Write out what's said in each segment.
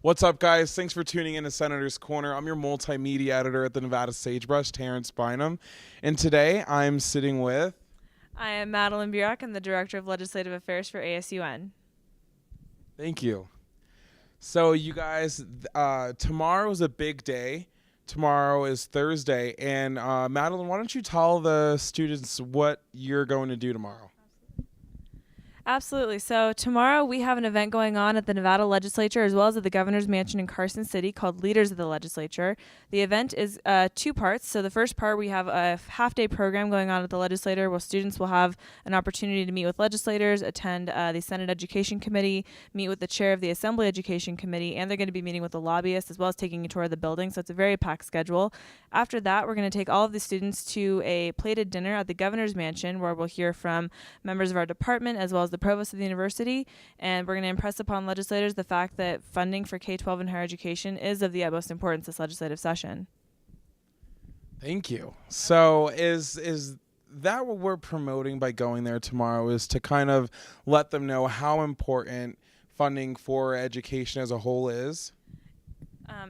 What's up, guys? Thanks for tuning in to Senator's Corner. I'm your multimedia editor at the Nevada Sagebrush, Terrence Bynum. And today I'm sitting with... I am Madeline Burak. I'm the Director of Legislative Affairs for ASUN. Thank you. So you guys, tomorrow is a big day. Tomorrow is Thursday. And Madeline, why don't you tell the students what you're going to do tomorrow? Absolutely. So tomorrow we have an event going on at the Nevada Legislature as well as at the Governor's Mansion in Carson City called Leaders of the Legislature. The event is two parts. So the first part, we have a half-day program going on at the Legislature where students will have an opportunity to meet with legislators, attend the Senate Education Committee, meet with the chair of the Assembly Education Committee, and they're going to be meeting with the lobbyists as well as taking a tour of the building. So it's a very packed schedule. After that, we're going to take all of the students to a plated dinner at the Governor's Mansion where we'll hear from members of our department as well as the provost of the university, and we're going to impress upon legislators the fact that funding for K-12 and higher education is of the utmost importance this legislative session. Thank you. So is that what we're promoting by going there tomorrow, is to kind of let them know how important funding for education as a whole is?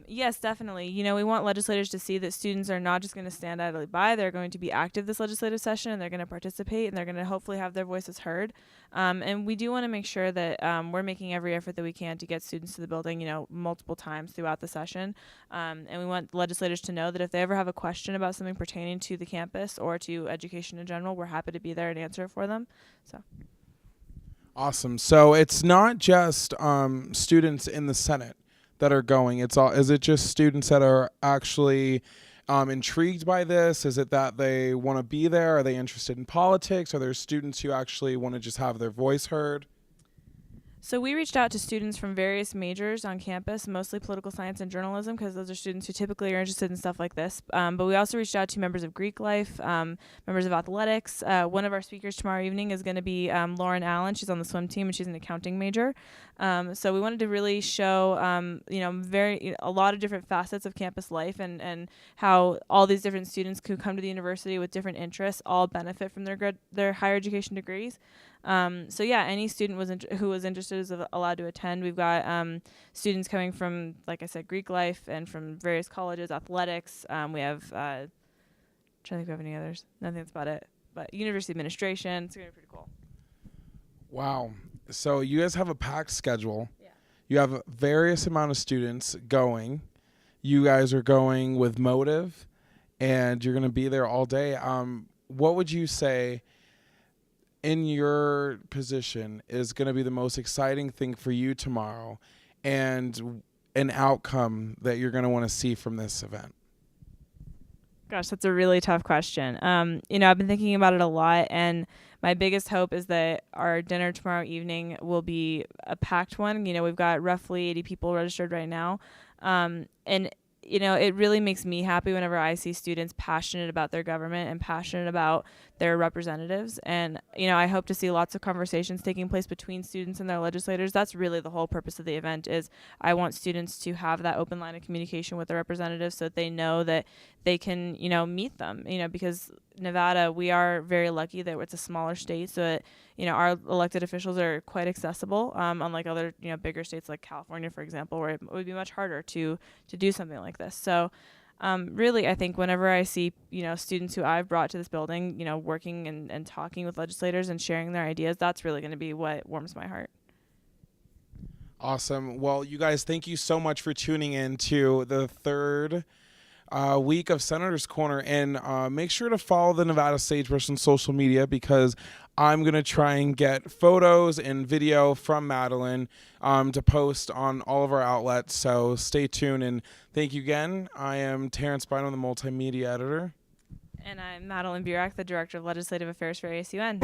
Yes, definitely. You know, we want legislators to see that students are not just going to stand idly by. They're going to be active this legislative session, and they're going to participate, and they're going to hopefully have their voices heard. And we do want to make sure that we're making every effort that we can to get students to the building, you know, multiple times throughout the session. And we want legislators to know that if they ever have a question about something pertaining to the campus or to education in general, we're happy to be there and answer it for them. So. Awesome. So it's not just students in the Senate that are going. Is it just students that are actually intrigued by this? Is it that they want to be there? Are they interested in politics? Are there students who actually want to just have their voice heard? So we reached out to students from various majors on campus, mostly political science and journalism, because those are students who typically are interested in stuff like this. But we also reached out to members of Greek life, members of athletics. One of our speakers tomorrow evening is going to be Lauren Allen. She's on the swim team, and she's an accounting major. So we wanted to really show, a lot of different facets of campus life and how all these different students who come to the university with different interests all benefit from their higher education degrees. So yeah, any student who was interested is allowed to attend. We've got students coming from, like I said, Greek life and from various colleges, athletics. We have, trying to think if we have any others. I think that's about it. But university administration, it's going to be pretty cool. Wow. So you guys have a packed schedule. Yeah. You have a various amount of students going. You guys are going with motive, and you're going to be there all day. What would you say in your position is going to be the most exciting thing for you tomorrow and an outcome that you're going to want to see from this event? Gosh, that's a really tough question. I've been thinking about it a lot, and my biggest hope is that our dinner tomorrow evening will be a packed one. You know, we've got roughly 80 people registered right now. It really makes me happy whenever I see students passionate about their government and passionate about their representatives. And, I hope to see lots of conversations taking place between students and their legislators. That's really the whole purpose of the event. Is I want students to have that open line of communication with their representatives so that they know that they can, meet them, because Nevada, we are very lucky that it's a smaller state, so that, our elected officials are quite accessible, unlike other, bigger states like California, for example, where it would be much harder to do something like this. So really, I think whenever I see, students who I've brought to this building, working and talking with legislators and sharing their ideas, that's really going to be what warms my heart. Awesome. Well, you guys, thank you so much for tuning in to the third week of Senator's Corner, and make sure to follow the Nevada Sagebrush on social media, because I'm going to try and get photos and video from Madeline to post on all of our outlets, so stay tuned, and thank you again. I am Terrence Bynum, the multimedia editor. And I'm Madeline Burak, the Director of Legislative Affairs for ASUN.